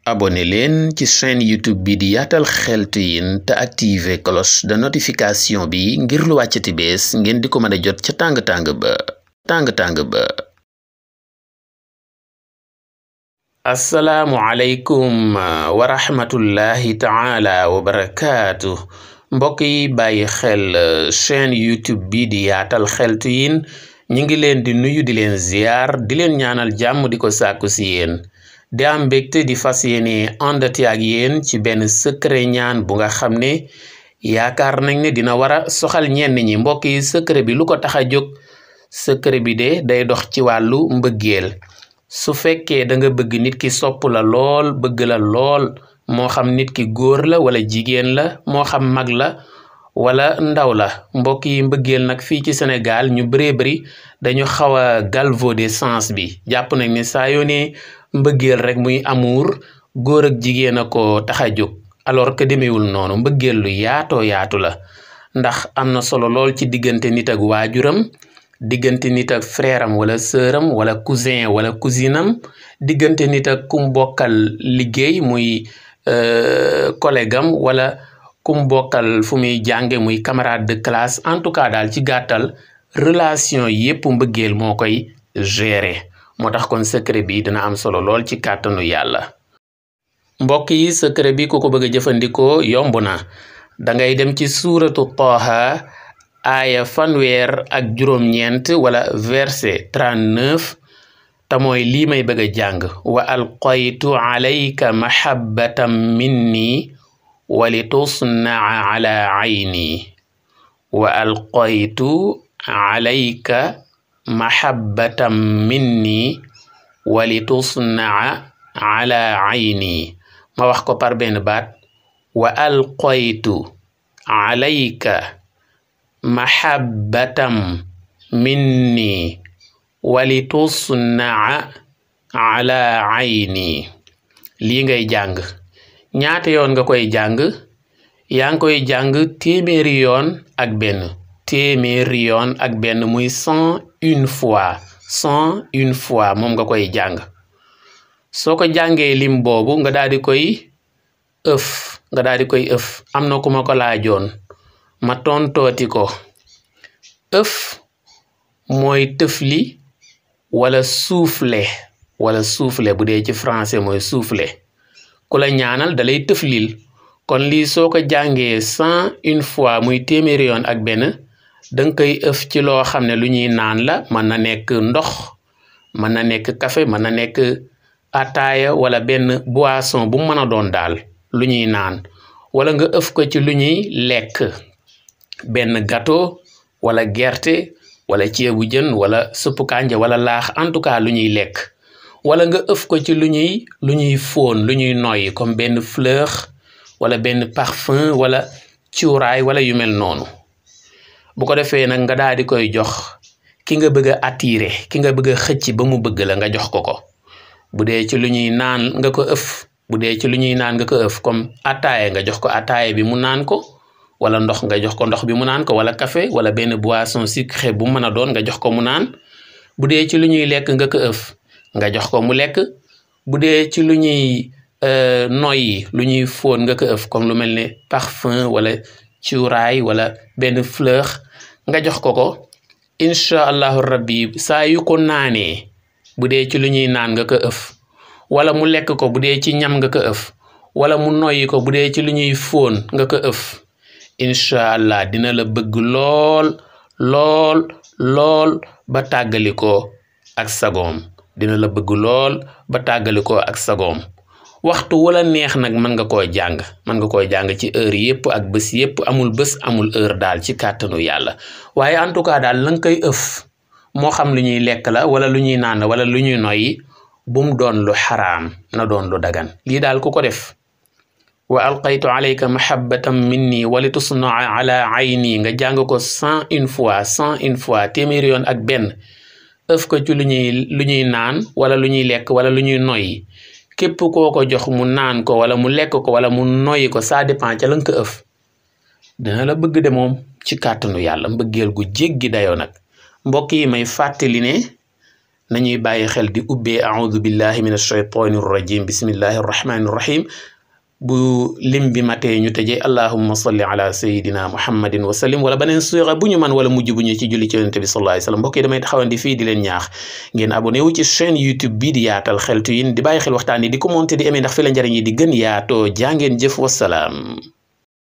abonné leen ci chaîne YouTube bi di Yaatal Xeltu Yin te activer cloche de notification bi ngir lu wàccati bees ngeen di ko mën a jot ca tàng-tàng ba. assalaamu aleykum wa rahmatullahi taala wa barakaatu mbokk yi bàyyi xel chaîne YouTube bi di Yaatal Xeltu Yin ñu ngi leen di nuyu di leen ziyaar di leen ñaanal jàmm di ko sàkku si yéen di am mbégte di fas yéene àndati ak yéen ci benn secret ñaan bu nga xam ne yaakaar nañ ne dina war a soxal ñenn ñi mbokk yi secret bi lu ko tax a jóg secret bi de day dox ci wàllu mbëggeel su fekkee da nga bëgg nit ki sopp la lool bëgg la lool moo xam nit ki góor la wala jigéen la moo xam mag la wala ndaw la mbokk yi mbëggeel nag fii ci Sénégal ñu bëree bëri dañu xaw a galvaudé sens bi jàpp nañ ne saa yoo ne mbëggeel rek muy amour góor ak jigéen a ko tax a jóg alors que demewul noonu mbëggeel lu yaatoo yaatu la ndax am na solo lool ci diggante nit ak waajuram diggante nit ak frère am wala sœur am wala cousin wala cousine am diggante nit ak kum bokkal liggéey muy collègue am wala kum bokkal fu muy jànge muy camarade de classe en tout cas daal ci gàttal relation yépp mbëggeel moo koy gérer moo tax kon secret bi dina am solo lool ci kàttanu yàlla mbokk yi secret bi ku ko bëgg a jëfandikoo yomb na dangay dem ci suuratu Taaha aaya fanweer ak juróom-ñeent wala verset 39 te mooy lii may bëgg a jàng wa alqaytu alayka mahabbatan minni wa litusnaa ala ayni wa alqaytu alayka mahabbatan minni wa litusnaa ala ayni ma wax ko par benn baat wa alqaytu alayka mahabbatan minni wa litusnaa ala ayni lii ngay jàng ñaata yoon nga koy jàng yaa ngi koy jàng téeméeri yoon ak benn muy 101 fois moom nga koy jàng soo ko jàngee lim boobu nga daal di koy ëf am na ku ma ko laajoon ma tontooti ko ëf mooy tëfli wala souffler bu dee ci français mooy souffler ku la ñaanal dalay tëflil kon lii soo ko jàngee 101 fois muy téeméeri yoon ak benn danga koy ëf ci loo xam ne lu ñuy naan la mën na nekk ndox mën na nekk café mën na nekk ataaya wala benn boisson bu mën a doon daal lu ñuy naan wala nga ëf ko ci lu ñuy lekk benn gâteau wala gerte wala ceebu jën wala suppu kànja wala laax en tout cas lu ñuy lekk wala nga ëf ko ci lu ñuy fóon lu ñuy noyyi comme benn fleur wala benn parfum wala cuuraay wala yu mel noonu bu ko defee nag nga daal di koy jox ki nga bëgg a attirer ki nga bëgg a xëcc ba mu bëgg la nga jox ko bu dee ci lu ñuy naan nga ko ëf comme ataaya nga jox ko ataaya bi mu naan ko wala ndox nga jox ko ndox bi mu naan ko wala café wala benn boisson sucrée bu mën a doon nga jox ko mu naan bu dee ci lu ñuy lekk nga ko ëf nga jox ko mu lekk bu dee ci lu ñuy noyyi lu ñuy fóon nga ko ëf comme lu mel ne parfum wala cuuraay wala benn fleur nga jox ko incha allahu rabbi saa yu ko naanee bu dee ci lu ñuy naan nga ko ëf wala mu lekk ko bu dee ci ñam nga ko ëf wala mu noyyi ko bu dee ci lu ñuy fóon nga ko ëf incha allah dina la bëgg lool ba tàggalikoo ak sagoom waxtu wala neex nag mën nga koo jàng ci heure yépp ak bés yépp amul bés amul heure daal ci kàttanu yàlla waaye en tout cas daal la nga koy ëf moo xam lu ñuy lekk la wala lu ñuy naan wala lu ñuy noyyi bum doon lu xaraam na doon lu dagan lii daal ku ko def wa alqaytu alayka mahabbatan minni wa litusnaa ala ayni nga jàng ko 101 fois téeméeri yoon ak benn ëf ko ci lu ñuy naan wala lu ñuy lekk wala lu ñuy noyyi képp koo ko jox mu naan ko wala mu lekk ko wala mu noyyi ko ça dépend ca la nga ko ëf dina la bëgg de moom ci kàttanu yàlla mbëggeel gu jéggi dayoo nag mbokk yi may fàttali ne nañuy bàyyi xel di ubbee a'udhu billahi minash shaytanir rajim bismillahir rahmanir rahim bu lim bi matee ñu tëjee allahumma salli ala sayidina muhammadin wa sallim wala beneen suura bu ñu man wala mujj bu ñu ci julli ci yonent bi sallallahu alayhi wasallam mbokk yi damay taxawandi fii di leen ñaax ngeen abonné wu ci chaîne YouTube bii di Yaatal Xeltu Yin di bàyyi xel waxtaan yi di commenter di aimer ndax fi la njariñ yi di gën yaatoo jaa ngeen jëf wasalaam